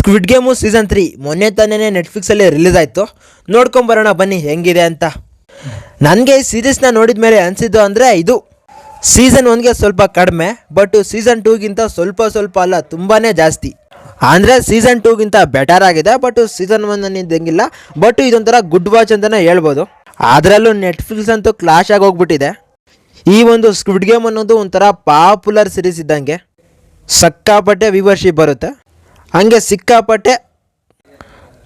Squid game season 3 ಮೊನ್ನೆ ತಾನೇ ನೆಟ್ಫ್ಲಿಕ್ಸಲ್ಲಿ release ಆಯಿತು. ನೋಡ್ಕೊಂಬರೋಣ ಬನ್ನಿ ಹೆಂಗಿದೆ ಅಂತ. ನನಗೆ ಈ ಸೀರೀಸ್ನ ನೋಡಿದ ಮೇಲೆ ಅನಿಸಿದ್ದು ಅಂದರೆ ಇದು ಸೀಸನ್ 1ಗೆ ಸ್ವಲ್ಪ ಕಡಿಮೆ, ಬಟ್ ಸೀಸನ್ 2ಗಿಂತ ಸ್ವಲ್ಪ ಅಲ್ಲ ತುಂಬಾ ಜಾಸ್ತಿ. ಅಂದರೆ ಸೀಸನ್ 2ಗಿಂತ ಬೆಟರ್ ಆಗಿದೆ, ಬಟ್ ಸೀಸನ್ 1 ಇದ್ದಂಗಿಲ್ಲ. ಬಟ್ ಇದೊಂಥರ ಗುಡ್ ವಾಚ್ ಅಂತಲೇ ಹೇಳ್ಬೋದು. ಅದರಲ್ಲೂ ನೆಟ್ಫ್ಲಿಕ್ಸ್ ಅಂತೂ ಕ್ಲಾಶ್ ಆಗಿ ಹೋಗ್ಬಿಟ್ಟಿದೆ. ಈ ಒಂದು ಸ್ಕ್ವಿಡ್ ಗೇಮ್ ಅನ್ನೋದು ಒಂಥರ ಪಾಪ್ಯುಲರ್ ಸೀರೀಸ್ ಇದ್ದಂಗೆ, ಸಿಕ್ಕಾಪಟ್ಟೆ ವ್ಯೂವರ್ಶಿಪ್ ಬರುತ್ತೆ, ಹಂಗೆ ಸಿಕ್ಕಾಪಟ್ಟೆ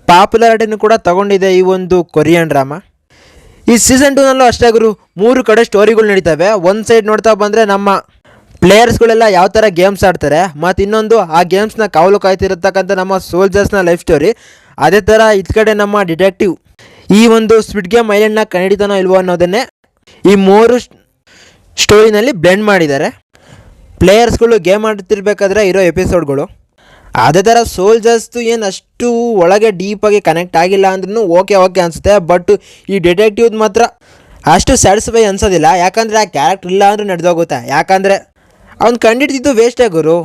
ಪಾಪ್ಯುಲಾರಿಟಿನೂ ಕೂಡ ತಗೊಂಡಿದೆ ಈ ಒಂದು ಕೊರಿಯನ್ ಡ್ರಾಮಾ. ಈ ಸೀಸನ್ 2ನಲ್ಲೂ ಅಷ್ಟೇ ಗುರು, 3 ಕಡೆ ಸ್ಟೋರಿಗಳು ನಡೀತವೆ. ಒಂದು ಸೈಡ್ ನೋಡ್ತಾ ಬಂದರೆ ನಮ್ಮ ಪ್ಲೇಯರ್ಸ್ಗಳೆಲ್ಲ ಯಾವ ಥರ ಗೇಮ್ಸ್ ಆಡ್ತಾರೆ, ಮತ್ತು ಇನ್ನೊಂದು ಆ ಗೇಮ್ಸ್ನ ಕಾವಲು ಕಾಯ್ತಿರತಕ್ಕಂಥ ನಮ್ಮ ಸೋಲ್ಜರ್ಸ್ನ ಲೈಫ್ ಸ್ಟೋರಿ. ಅದೇ ಥರ ಇದ್ ಕಡೆ ನಮ್ಮ ಡಿಟೆಕ್ಟಿವ್ ಈ ಒಂದು ಸ್ಕ್ವಿಡ್ ಗೇಮ್ ಐಲ್ಯಾಂಡ್ನ ಕಂಡಿಡಿತಾನೋ ಇಲ್ವೋ ಅನ್ನೋದನ್ನೇ ಈ 3 ಸ್ಟೋರಿನಲ್ಲಿ ಬ್ಲೆಂಡ್ ಮಾಡಿದ್ದಾರೆ. ಪ್ಲೇಯರ್ಸ್ಗಳು ಗೇಮ್ ಆಡ್ತಿರ್ಬೇಕಾದ್ರೆ ಇರೋ ಎಪಿಸೋಡ್ಗಳು. ಅದೇ ಥರ ಸೋಲ್ಜರ್ಸ್ದು ಏನು ಅಷ್ಟು ಒಳಗೆ ಡೀಪಾಗಿ ಕನೆಕ್ಟ್ ಆಗಿಲ್ಲ ಅಂದ್ರೂ ಓಕೆ ಅನಿಸುತ್ತೆ. ಬಟ್ ಈ ಡಿಟೆಕ್ಟಿವ್ದು ಮಾತ್ರ ಅಷ್ಟು ಸ್ಯಾಟಿಸ್ಫೈ ಅನ್ಸೋದಿಲ್ಲ. ಯಾಕಂದರೆ ಆ ಕ್ಯಾರೆಕ್ಟರ್ ಇಲ್ಲ ಅಂದರೂ ನಡೆದೋಗುತ್ತೆ. ಯಾಕಂದರೆ ಅವ್ನು ಕಂಡಿಡ್ದಿದ್ದು ವೇಸ್ಟೇ ಗುರು.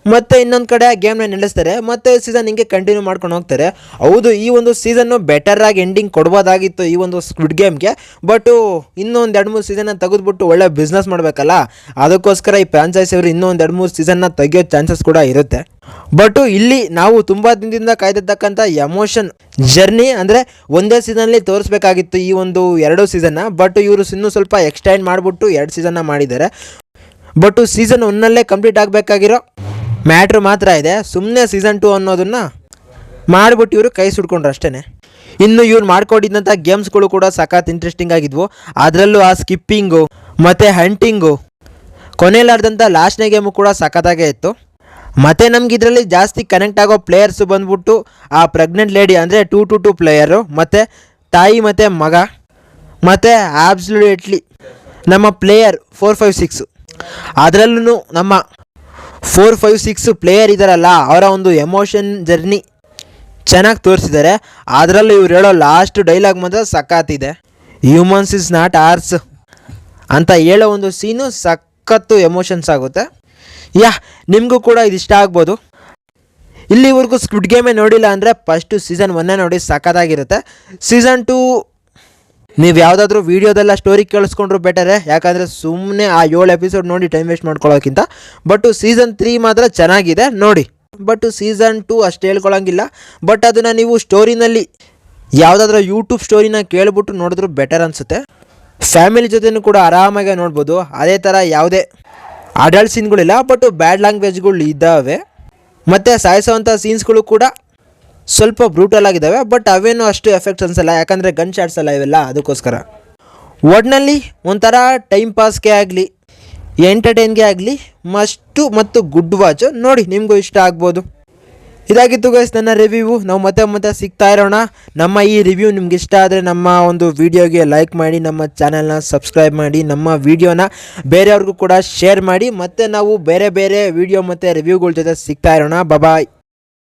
ಮತ್ತು ಇನ್ನೊಂದು ಕಡೆ ಆ ಗೇಮ್ನ ನಡೆಸ್ತಾರೆ, ಮತ್ತು ಸೀಸನ್ ಹಿಂಗೆ ಕಂಟಿನ್ಯೂ ಮಾಡ್ಕೊಂಡು ಹೋಗ್ತಾರೆ. ಹೌದು, ಈ ಒಂದು ಸೀಸನ್ನು ಬೆಟರಾಗಿ ಎಂಡಿಂಗ್ ಕೊಡ್ಬೋದಾಗಿತ್ತು ಈ ಒಂದು ಸ್ಕ್ವಿಡ್ ಗೇಮ್ಗೆ. ಬಟ್ಟು ಇನ್ನೂ ಒಂದು 2-3 ಸೀಸನ್ನ ತೆಗೆದುಬಿಟ್ಟು ಒಳ್ಳೆ ಬಿಸ್ನೆಸ್ ಮಾಡಬೇಕಲ್ಲ, ಅದಕ್ಕೋಸ್ಕರ ಈ ಫ್ರಾಂಚೈಸಿ ಅವರು ಇನ್ನೂ ಒಂದು 2-3 ಸೀಸನ್ನ ತೆಗಿಯೋ ಚಾನ್ಸಸ್ ಕೂಡ ಇರುತ್ತೆ. ಬಟ್ಟು ಇಲ್ಲಿ ನಾವು ತುಂಬ ದಿನದಿಂದ ಕಾಯ್ದಿರ್ತಕ್ಕಂಥ ಎಮೋಷನ್ ಜರ್ನಿ ಅಂದರೆ ಒಂದೇ ಸೀಸನ್ಲಿ ತೋರಿಸ್ಬೇಕಾಗಿತ್ತು ಈ ಒಂದು 2 ಸೀಸನ್ನ. ಬಟ್ ಇವರು ಇನ್ನೂ ಸ್ವಲ್ಪ ಎಕ್ಸ್ಟೆಂಡ್ ಮಾಡಿಬಿಟ್ಟು 2 ಸೀಸನ್ನ ಮಾಡಿದ್ದಾರೆ. ಬಟ್ಟು ಸೀಸನ್ 1ನಲ್ಲೇ ಕಂಪ್ಲೀಟ್ ಆಗಬೇಕಾಗಿರೋ ಮ್ಯಾಟ್ರ್ ಮಾತ್ರ ಇದೆ. ಸುಮ್ಮನೆ ಸೀಸನ್ 2 ಅನ್ನೋದನ್ನು ಮಾಡಿಬಿಟ್ಟು ಇವರು ಕೈ ಸುಡ್ಕೊಂಡ್ರು ಅಷ್ಟೇ. ಇನ್ನು ಇವ್ರು ಮಾಡ್ಕೊಂಡಿದ್ದಂಥ ಗೇಮ್ಸ್ಗಳು ಕೂಡ ಸಖತ್ ಇಂಟ್ರೆಸ್ಟಿಂಗ್ ಆಗಿದ್ವು. ಅದರಲ್ಲೂ ಆ ಸ್ಕಿಪ್ಪಿಂಗು ಮತ್ತು ಹಂಟಿಂಗು, ಕೊನೆಲಾರ್ದಂಥ ಲಾಸ್ಟ್ನೇ ಗೇಮು ಕೂಡ ಸಖತ್ತಾಗೇ ಇತ್ತು. ಮತ್ತು ನಮ್ಗೆ ಇದರಲ್ಲಿ ಜಾಸ್ತಿ ಕನೆಕ್ಟ್ ಆಗೋ ಪ್ಲೇಯರ್ಸು ಬಂದ್ಬಿಟ್ಟು ಆ ಪ್ರೆಗ್ನೆಂಟ್ ಲೇಡಿ ಅಂದರೆ 2-2 ಪ್ಲೇಯರು, ಮತ್ತು ತಾಯಿ ಮತ್ತು ಮಗ, ಮತ್ತು ಆಬ್ಸಲ್ಯೂಟ್ಲಿ ನಮ್ಮ ಪ್ಲೇಯರ್ 4-5-6. ಅದರಲ್ಲೂ ನಮ್ಮ 4-5-6 ಪ್ಲೇಯರ್ ಇದ್ದಾರಲ್ಲ, ಅವರ ಒಂದು ಎಮೋಷನ್ ಜರ್ನಿ ಚೆನ್ನಾಗಿ ತೋರಿಸಿದ್ದಾರೆ. ಅದರಲ್ಲೂ ಇವ್ರು ಹೇಳೋ ಲಾಸ್ಟ್ ಡೈಲಾಗ್ ಮಾತ್ರ ಸಖತ್ತಿದೆ. ಹ್ಯೂಮನ್ಸ್ ಇಸ್ ನಾಟ್ ಆರ್ಸ್ ಅಂತ ಹೇಳೋ ಒಂದು ಸೀನು ಸಖತ್ತು ಎಮೋಷನ್ಸ್ ಆಗುತ್ತೆ. ನಿಮಗೂ ಕೂಡ ಇದಿಷ್ಟ ಆಗ್ಬೋದು. ಇಲ್ಲಿವರೆಗೂ ಸ್ಕ್ವಿಡ್ ಗೇಮೇ ನೋಡಿಲ್ಲ ಅಂದರೆ ಫಸ್ಟು ಸೀಸನ್ 1 ನೋಡಿ, ಸಖತ್ತಾಗಿರುತ್ತೆ. ಸೀಸನ್ 2 ನೀವು ಯಾವುದಾದ್ರೂ ವೀಡಿಯೋದೆಲ್ಲ ಸ್ಟೋರಿ ಕೇಳಿಸ್ಕೊಂಡ್ರು ಬೆಟರೇ, ಯಾಕಂದರೆ ಸುಮ್ಮನೆ ಆ 7 ಎಪಿಸೋಡ್ ನೋಡಿ ಟೈಮ್ ವೇಸ್ಟ್ ಮಾಡ್ಕೊಳ್ಳೋಕ್ಕಿಂತ. ಬಟ್ ಸೀಸನ್ 3 ಮಾತ್ರ ಚೆನ್ನಾಗಿದೆ ನೋಡಿ. ಬಟ್ ಸೀಸನ್ 2 ಅಷ್ಟು ಹೇಳ್ಕೊಳ್ಳೋಂಗಿಲ್ಲ. ಬಟ್ ಅದನ್ನು ನೀವು ಸ್ಟೋರಿನಲ್ಲಿ ಯಾವುದಾದ್ರೂ ಯೂಟ್ಯೂಬ್ ಸ್ಟೋರಿನ ಕೇಳಿಬಿಟ್ಟು ನೋಡಿದ್ರು ಬೆಟರ್ ಅನಿಸುತ್ತೆ. ಫ್ಯಾಮಿಲಿ ಜೊತೆನೂ ಕೂಡ ಆರಾಮಾಗಿ ನೋಡ್ಬೋದು. ಅದೇ ಥರ ಯಾವುದೇ ಅಡಲ್ಟ್ ಸೀನ್ಗಳಿಲ್ಲ, ಬಟ್ ಬ್ಯಾಡ್ ಲ್ಯಾಂಗ್ವೇಜ್ಗಳು ಇದ್ದಾವೆ. ಮತ್ತು ಸಾಯಿಸೋವಂಥ ಸೀನ್ಸ್ಗಳು ಕೂಡ ಸ್ವಲ್ಪ ಬ್ರೂಟಲ್ ಆಗಿದ್ದಾವೆ. ಬಟ್ ಅವೇನು ಅಷ್ಟು ಎಫೆಕ್ಟ್ಸ್ ಅನಿಸಲ್ಲ, ಯಾಕಂದರೆ ಗನ್ ಶಾಟ್ಸ್ ಅಲ್ಲ ಇವೆಲ್ಲ, ಅದಕ್ಕೋಸ್ಕರ. ಒಟ್ಟಿನಲ್ಲಿ ಒಂಥರ ಟೈಮ್ ಪಾಸ್ಗೆ ಆಗಲಿ ಎಂಟರ್ಟೈನ್ಗೆ ಆಗಲಿ ಮಸ್ಟು ಮತ್ತು ಗುಡ್ ವಾಚ್ ನೋಡಿ, ನಿಮಗೂ ಇಷ್ಟ ಆಗ್ಬೋದು. ಇದಾಗಿತ್ತು ಗೈಸ್ ನನ್ನ ರಿವ್ಯೂ. ನಾವು ಮತ್ತೆ ಸಿಗ್ತಾ ಇರೋಣ. ನಮ್ಮ ಈ ರಿವ್ಯೂ ನಿಮ್ಗೆ ಇಷ್ಟ ಆದರೆ ನಮ್ಮ ಒಂದು ವಿಡಿಯೋಗೆ ಲೈಕ್ ಮಾಡಿ, ನಮ್ಮ ಚಾನಲ್ನ ಸಬ್ಸ್ಕ್ರೈಬ್ ಮಾಡಿ, ನಮ್ಮ ವಿಡಿಯೋನ ಬೇರೆಯವ್ರಿಗೂ ಕೂಡ ಶೇರ್ ಮಾಡಿ. ಮತ್ತು ನಾವು ಬೇರೆ ವಿಡಿಯೋ ಮತ್ತು ರಿವ್ಯೂಗಳ ಜೊತೆ ಸಿಗ್ತಾ ಇರೋಣ. ಬಾಯ್.